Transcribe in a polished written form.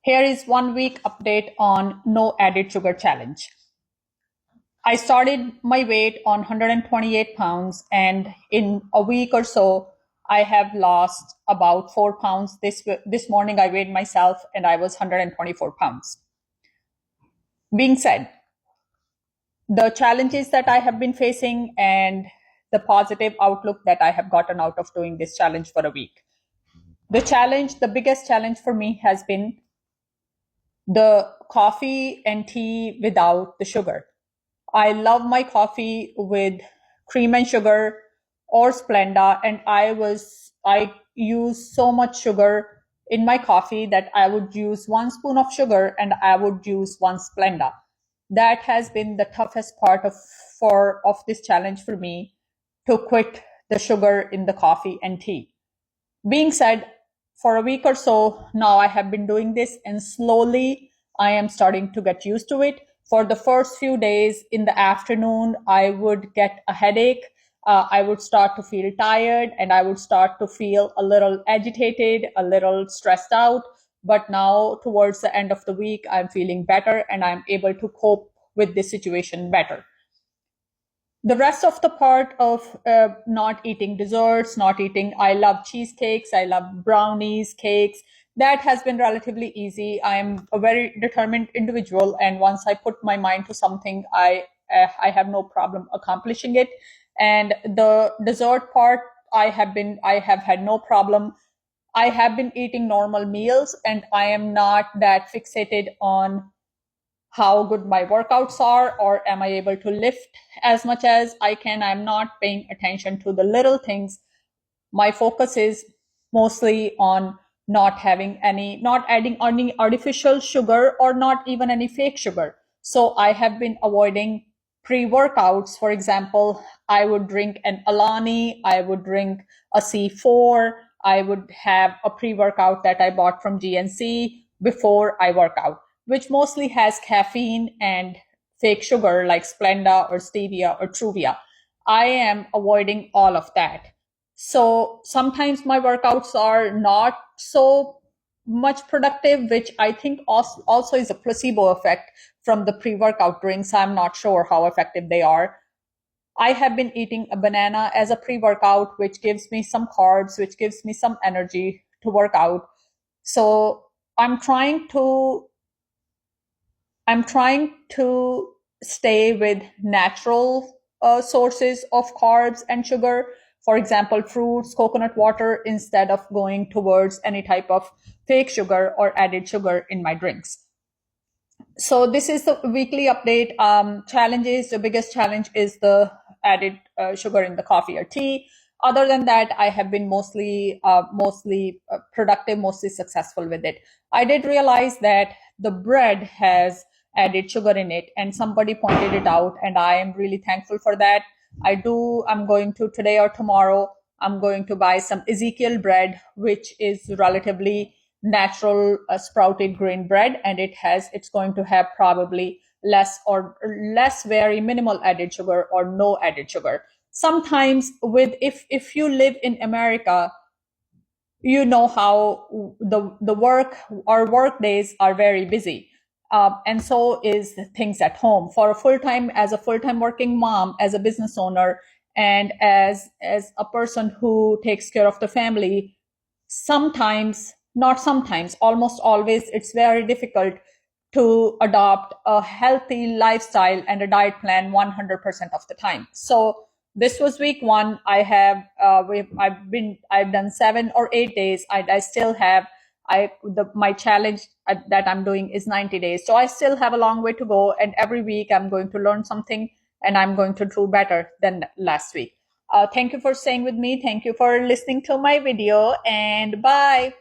Here is 1 week update on no added sugar challenge. I started my weight on 128 pounds, and in a week or so, I have lost about 4 pounds. This morning, I weighed myself and I was 124 pounds. Being said, the challenges that I have been facing and the positive outlook that I have gotten out of doing this challenge for a week. The biggest challenge for me has been the coffee and tea without the sugar. I love my coffee with cream and sugar or Splenda, and I use so much sugar in my coffee that I would use 1 spoon of sugar and I would use 1 Splenda. That has been the toughest part of this challenge for me, to quit the sugar in the coffee and tea. Being said, for a week or so now, I have been doing this, and slowly I am starting to get used to it. For the first few days in the afternoon, I would get a headache. I would start to feel tired and I would start to feel a little agitated, a little stressed out. But now, towards the end of the week, I'm feeling better and I'm able to cope with this situation better. The rest of the part of not eating desserts, I love cheesecakes, I love brownies, cakes. That has been relatively easy. I'm a very determined individual, and once I put my mind to something, I have no problem accomplishing it. And the dessert part, I have had no problem. I have been eating normal meals, and I am not that fixated on how good my workouts are, or am I able to lift as much as I can. I'm not paying attention to the little things. My focus is mostly on not adding any artificial sugar, or not even any fake sugar. So I have been avoiding pre-workouts. For example, I would drink an Alani, I would drink a C4, I would have a pre-workout that I bought from GNC before I work out, which mostly has caffeine and fake sugar like Splenda or Stevia or Truvia. I am avoiding all of that. So sometimes my workouts are not so much productive, which I think also is a placebo effect from the pre-workout drinks. I'm not sure how effective they are. I have been eating a banana as a pre-workout, which gives me some carbs, which gives me some energy to work out. So I'm trying to stay with natural sources of carbs and sugar. For example, fruits, coconut water, instead of going towards any type of fake sugar or added sugar in my drinks. So this is the weekly update. Challenges, the biggest challenge is the added sugar in the coffee or tea. Other than that, I have been mostly productive, mostly successful with it. I did realize that the bread has added sugar in it, and somebody pointed it out, and I am really thankful for that. I'm going to, today or tomorrow, I'm going to buy some Ezekiel bread, which is relatively natural sprouted grain bread, and it's going to have probably less very minimal added sugar, or no added sugar. Sometimes if you live in America, you know how the work days are very busy. And so is things at home. As a full-time working mom, as a business owner, and as a person who takes care of the family, almost always, it's very difficult to adopt a healthy lifestyle and a diet plan 100% of the time. So this was week 1. I've done 7 or 8 days. I still have, my challenge that I'm doing is 90 days. So I still have a long way to go. And every week I'm going to learn something, and I'm going to do better than last week. Thank you for staying with me. Thank you for listening to my video, and bye.